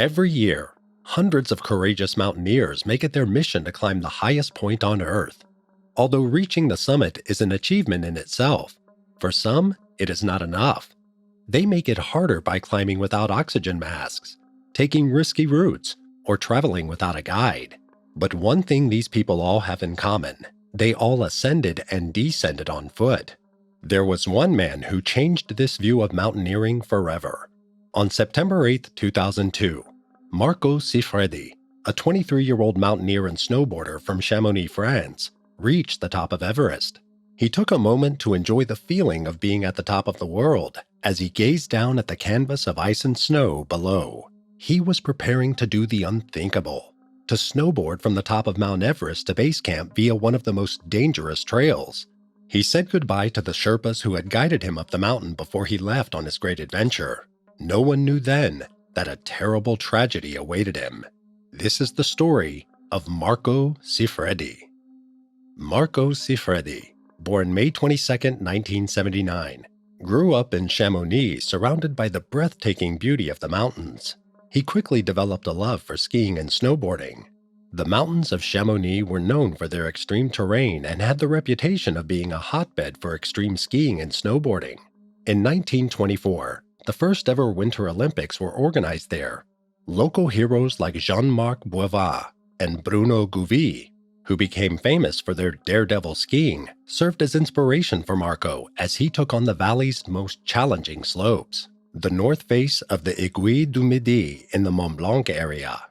Every year, hundreds of courageous mountaineers make it their mission to climb the highest point on Earth. Although reaching the summit is an achievement in itself, for some, it is not enough. They make it harder by climbing without oxygen masks, taking risky routes, or traveling without a guide. But one thing these people all have in common: they all ascended and descended on foot. There was one man who changed this view of mountaineering forever. On September 8, 2002, Marco Siffredi, a 23-year-old mountaineer and snowboarder from Chamonix, France, reached the top of Everest. He took a moment to enjoy the feeling of being at the top of the world as he gazed down at the canvas of ice and snow below. He was preparing to do the unthinkable, to snowboard from the top of Mount Everest to base camp via one of the most dangerous trails. He said goodbye to the Sherpas who had guided him up the mountain before he left on his great adventure. No one knew then that a terrible tragedy awaited him. This is the story of Marco Siffredi. Marco Siffredi, born May 22, 1979, grew up in Chamonix surrounded by the breathtaking beauty of the mountains. He quickly developed a love for skiing and snowboarding. The mountains of Chamonix were known for their extreme terrain and had the reputation of being a hotbed for extreme skiing and snowboarding. In 1924, the first ever Winter Olympics were organized there. Local heroes like Jean-Marc Boivin and Bruno Gouvi, who became famous for their daredevil skiing, served as inspiration for Marco as he took on the valley's most challenging slopes, the north face of the Aiguille du Midi in the Mont Blanc area.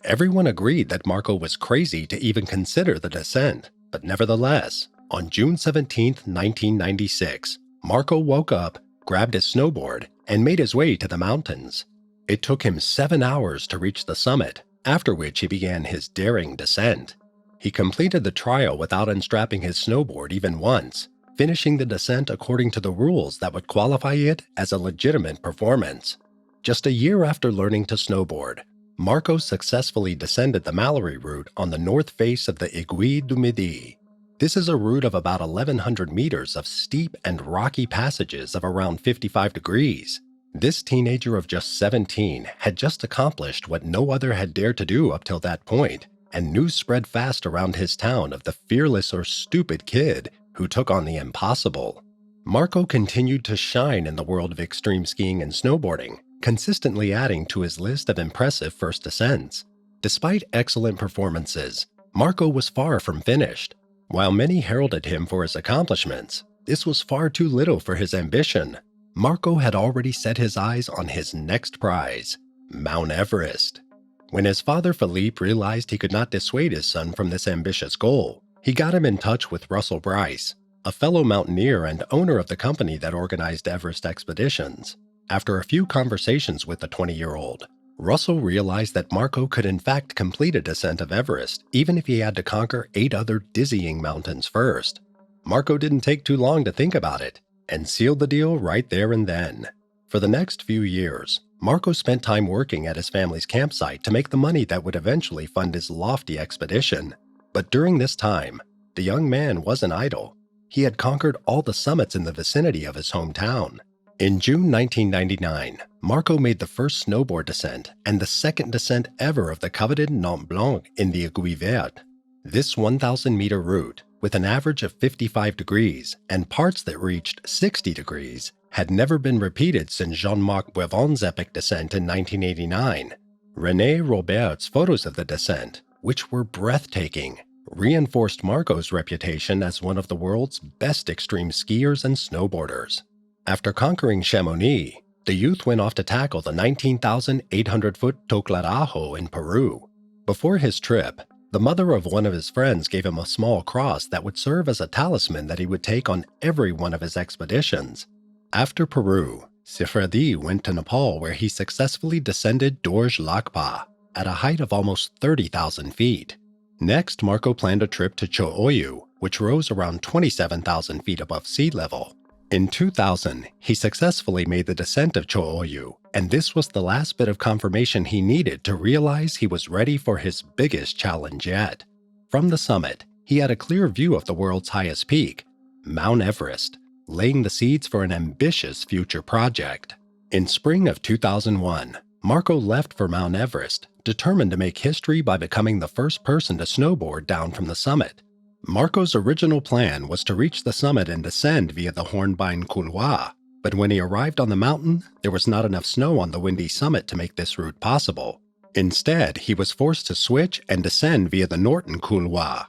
Everyone agreed that Marco was crazy to even consider the descent, but nevertheless, on June 17, 1996, Marco woke up, grabbed his snowboard, and made his way to the mountains. It took him 7 hours to reach the summit, after which he began his daring descent. He completed the trial without unstrapping his snowboard even once, finishing the descent according to the rules that would qualify it as a legitimate performance. Just a year after learning to snowboard, Marco successfully descended the Mallory route on the north face of the Aiguille du Midi. This is a route of about 1,100 meters of steep and rocky passages of around 55 degrees. This teenager of just 17 had just accomplished what no other had dared to do up till that point, and news spread fast around his town of the fearless or stupid kid who took on the impossible. Marco continued to shine in the world of extreme skiing and snowboarding, consistently adding to his list of impressive first descents. Despite excellent performances, Marco was far from finished. While many heralded him for his accomplishments, this was far too little for his ambition. Marco had already set his eyes on his next prize, Mount Everest. When his father Philippe realized he could not dissuade his son from this ambitious goal, he got him in touch with Russell Bryce, a fellow mountaineer and owner of the company that organized Everest expeditions. After a few conversations with the 20-year-old, Russell realized that Marco could in fact complete a descent of Everest even if he had to conquer 8 other dizzying mountains first. Marco didn't take too long to think about it and sealed the deal right there and then. For the next few years, Marco spent time working at his family's campsite to make the money that would eventually fund his lofty expedition. But during this time, the young man wasn't idle. He had conquered all the summits in the vicinity of his hometown. In June 1999, Marco made the first snowboard descent and the second descent ever of the coveted Mont Blanc in the Aiguille Verte. This 1,000-meter route, with an average of 55 degrees and parts that reached 60 degrees, had never been repeated since Jean-Marc Boivin's epic descent in 1989. René Robert's photos of the descent, which were breathtaking, reinforced Marco's reputation as one of the world's best extreme skiers and snowboarders. After conquering Chamonix, the youth went off to tackle the 19,800-foot Toclarajo in Peru. Before his trip, the mother of one of his friends gave him a small cross that would serve as a talisman that he would take on every one of his expeditions. After Peru, Siffredi went to Nepal where he successfully descended Dorje Lakpa at a height of almost 30,000 feet. Next, Marco planned a trip to Cho Oyu, which rose around 27,000 feet above sea level. In 2000, he successfully made the descent of Cho Oyu, and this was the last bit of confirmation he needed to realize he was ready for his biggest challenge yet. From the summit, he had a clear view of the world's highest peak, Mount Everest, laying the seeds for an ambitious future project. In spring of 2001, Marco left for Mount Everest, determined to make history by becoming the first person to snowboard down from the summit. Marco's original plan was to reach the summit and descend via the Hornbein Couloir, but when he arrived on the mountain, there was not enough snow on the windy summit to make this route possible. Instead, he was forced to switch and descend via the Norton Couloir.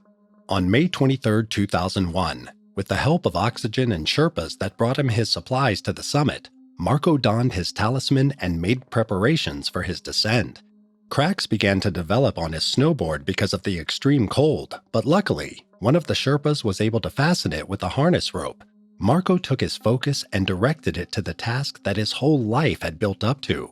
On May 23, 2001, with the help of oxygen and Sherpas that brought him his supplies to the summit, Marco donned his talisman and made preparations for his descent. Cracks began to develop on his snowboard because of the extreme cold, but luckily, one of the Sherpas was able to fasten it with a harness rope. Marco took his focus and directed it to the task that his whole life had built up to.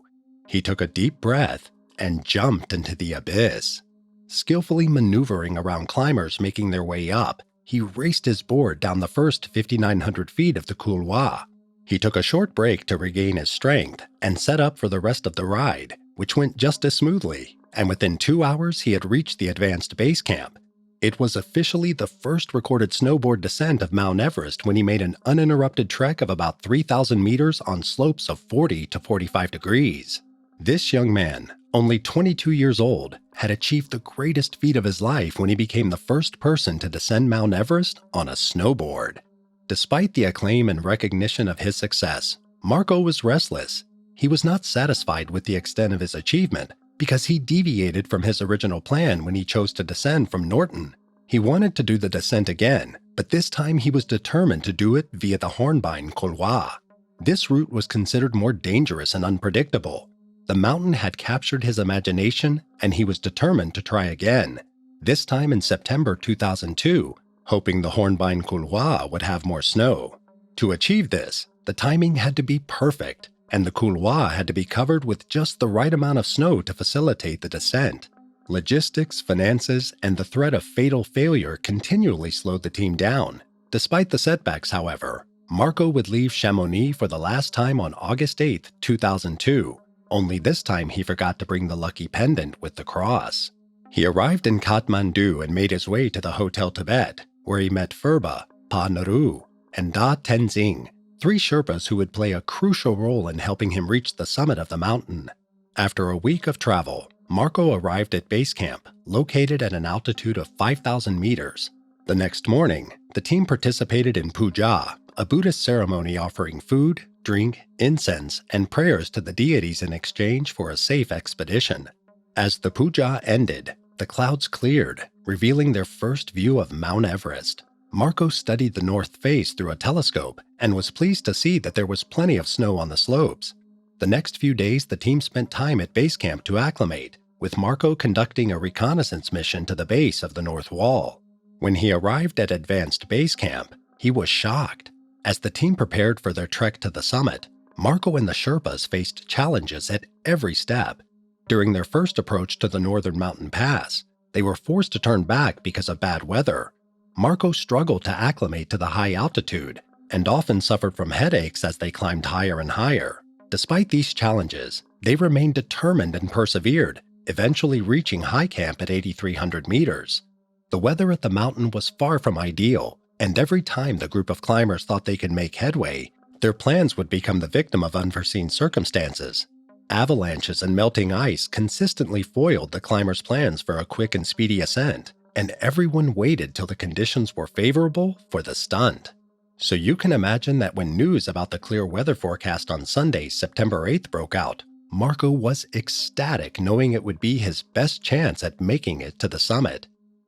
He took a deep breath and jumped into the abyss. Skillfully maneuvering around climbers making their way up, he raced his board down the first 5,900 feet of the couloir. He took a short break to regain his strength and set up for the rest of the ride, which went just as smoothly, and within 2 hours he had reached the advanced base camp. It was officially the first recorded snowboard descent of Mount Everest when he made an uninterrupted trek of about 3,000 meters on slopes of 40 to 45 degrees. This young man, only 22 years old, had achieved the greatest feat of his life when he became the first person to descend Mount Everest on a snowboard. Despite the acclaim and recognition of his success, Marco was restless. He was not satisfied with the extent of his achievement because he deviated from his original plan when he chose to descend from Norton. He wanted to do the descent again, but this time he was determined to do it via the Hornbein Couloir. This route was considered more dangerous and unpredictable. The mountain had captured his imagination, and he was determined to try again, this time in September 2002, hoping the Hornbein Couloir would have more snow. To achieve this, the timing had to be perfect, and the couloir had to be covered with just the right amount of snow to facilitate the descent. Logistics, finances, and the threat of fatal failure continually slowed the team down. Despite the setbacks, however, Marco would leave Chamonix for the last time on August 8, 2002, only this time he forgot to bring the lucky pendant with the cross. He arrived in Kathmandu and made his way to the Hotel Tibet, where he met Phurba, Pa Naru, and Da Tenzing, 3 Sherpas who would play a crucial role in helping him reach the summit of the mountain. After a week of travel, Marco arrived at base camp, located at an altitude of 5,000 meters. The next morning, the team participated in puja, a Buddhist ceremony offering food, drink, incense, and prayers to the deities in exchange for a safe expedition. As the puja ended, the clouds cleared, revealing their first view of Mount Everest. Marco studied the north face through a telescope and was pleased to see that there was plenty of snow on the slopes. The next few days, the team spent time at base camp to acclimate, with Marco conducting a reconnaissance mission to the base of the North Wall. When he arrived at advanced base camp, he was shocked. As the team prepared for their trek to the summit, Marco and the Sherpas faced challenges at every step. During their first approach to the northern mountain pass, they were forced to turn back because of bad weather. Marco struggled to acclimate to the high altitude and often suffered from headaches as they climbed higher and higher. Despite these challenges, they remained determined and persevered, eventually reaching high camp at 8,300 meters. The weather at the mountain was far from ideal, and every time the group of climbers thought they could make headway, their plans would become the victim of unforeseen circumstances. Avalanches and melting ice consistently foiled the climbers' plans for a quick and speedy ascent, and everyone waited till the conditions were favorable for the stunt. So you can imagine that when news about the clear weather forecast on Sunday, September 8th broke out, Marco was ecstatic knowing it would be his best chance at making it to the summit.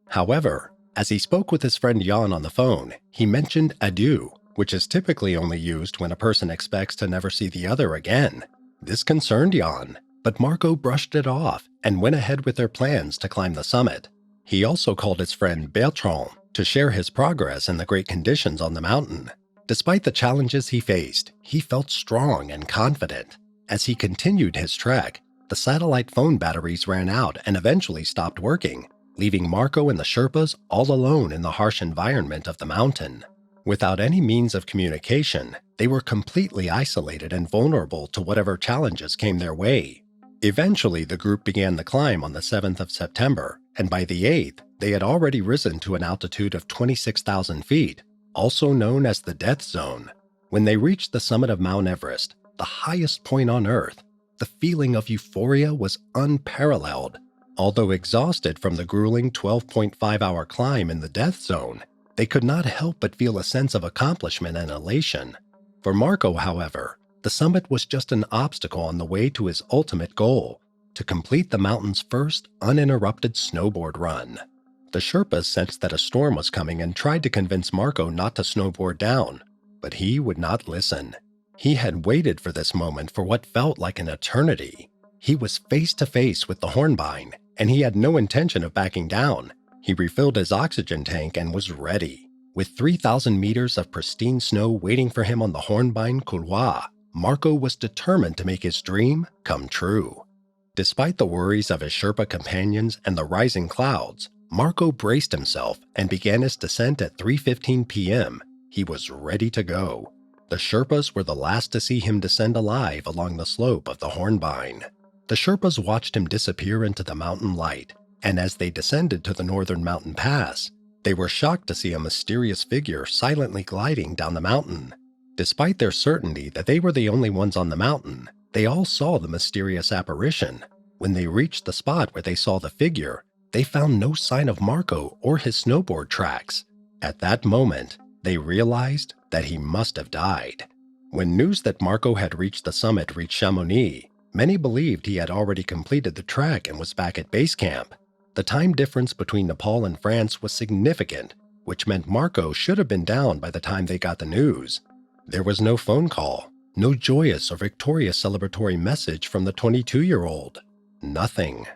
However, as he spoke with his friend Jan on the phone, he mentioned adieu, which is typically only used when a person expects to never see the other again. This concerned Jan, but Marco brushed it off and went ahead with their plans to climb the summit. He also called his friend Bertrand to share his progress and the great conditions on the mountain. Despite the challenges he faced, he felt strong and confident. As he continued his trek, the satellite phone batteries ran out and eventually stopped working, leaving Marco and the Sherpas all alone in the harsh environment of the mountain. Without any means of communication, they were completely isolated and vulnerable to whatever challenges came their way. Eventually, the group began the climb on the 7th of September, and by the 8th, they had already risen to an altitude of 26,000 feet, also known as the Death Zone. When they reached the summit of Mount Everest, the highest point on Earth, The feeling of euphoria was unparalleled. Although exhausted from the grueling 12.5-hour climb in the death zone, they could not help but feel a sense of accomplishment and elation. For Marco, however, the summit was just an obstacle on the way to his ultimate goal, to complete the mountain's first uninterrupted snowboard run. The Sherpas sensed that a storm was coming and tried to convince Marco not to snowboard down, but he would not listen. He had waited for this moment for what felt like an eternity. He was face to face with the Hornbein, and he had no intention of backing down. He refilled his oxygen tank and was ready. With 3,000 meters of pristine snow waiting for him on the Hornbein couloir, Marco was determined to make his dream come true. Despite the worries of his Sherpa companions and the rising clouds, Marco braced himself and began his descent at 3:15 p.m. He was ready to go. The Sherpas were the last to see him descend alive along the slope of the Hornbein. The Sherpas watched him disappear into the mountain light, and as they descended to the northern mountain pass, they were shocked to see a mysterious figure silently gliding down the mountain. Despite their certainty that they were the only ones on the mountain, they all saw the mysterious apparition. When they reached the spot where they saw the figure, they found no sign of Marco or his snowboard tracks. At that moment, they realized that he must have died. When news that Marco had reached the summit reached Chamonix, many believed he had already completed the trek and was back at base camp. The time difference between Nepal and France was significant, which meant Marco should have been down by the time they got the news. There was no phone call, no joyous or victorious celebratory message from the 22-year-old. Nothing.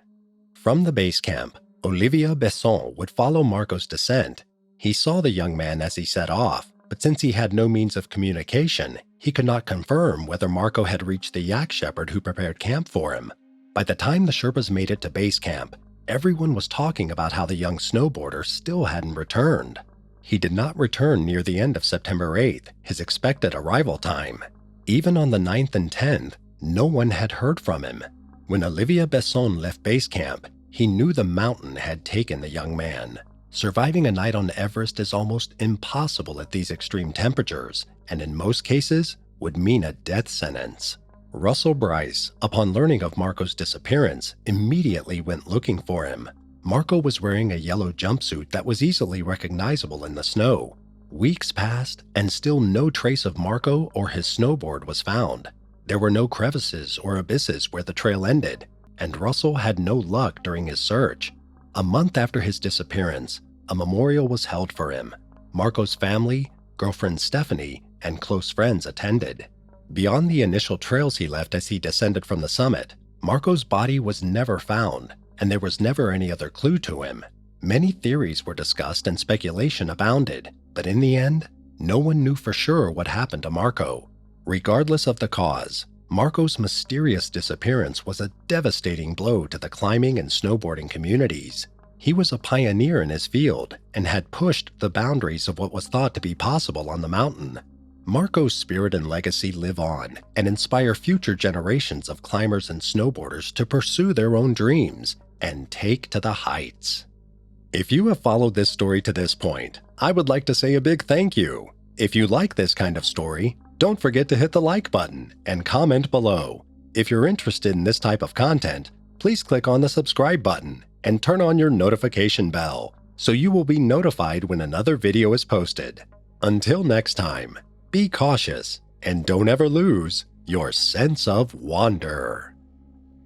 From the base camp, Olivier Besson would follow Marco's descent. He saw the young man as he set off, but since he had no means of communication, he could not confirm whether Marco had reached the yak shepherd who prepared camp for him. By the time the Sherpas made it to base camp, everyone was talking about how the young snowboarder still hadn't returned. He did not return near the end of September 8th, his expected arrival time. Even on the 9th and 10th, no one had heard from him. When Olivier Besson left base camp, he knew the mountain had taken the young man. Surviving a night on Everest is almost impossible at these extreme temperatures, and in most cases would mean a death sentence. Russell Bryce, upon learning of Marco's disappearance, immediately went looking for him. Marco was wearing a yellow jumpsuit that was easily recognizable in the snow. Weeks passed, and still no trace of Marco or his snowboard was found. There were no crevices or abysses where the trail ended, and Russell had no luck during his search. A month after his disappearance, a memorial was held for him. Marco's family, girlfriend Stephanie, and close friends attended. Beyond the initial trails he left as he descended from the summit, Marco's body was never found, and there was never any other clue to him. Many theories were discussed and speculation abounded, but in the end, no one knew for sure what happened to Marco. Regardless of the cause, Marco's mysterious disappearance was a devastating blow to the climbing and snowboarding communities. He was a pioneer in his field and had pushed the boundaries of what was thought to be possible on the mountain. Marco's spirit and legacy live on and inspire future generations of climbers and snowboarders to pursue their own dreams and take to the heights. If you have followed this story to this point, I would like to say a big thank you. If you like this kind of story, don't forget to hit the like button and comment below. If you're interested in this type of content, please click on the subscribe button and turn on your notification bell so you will be notified when another video is posted. Until next time, be cautious and don't ever lose your sense of wonder.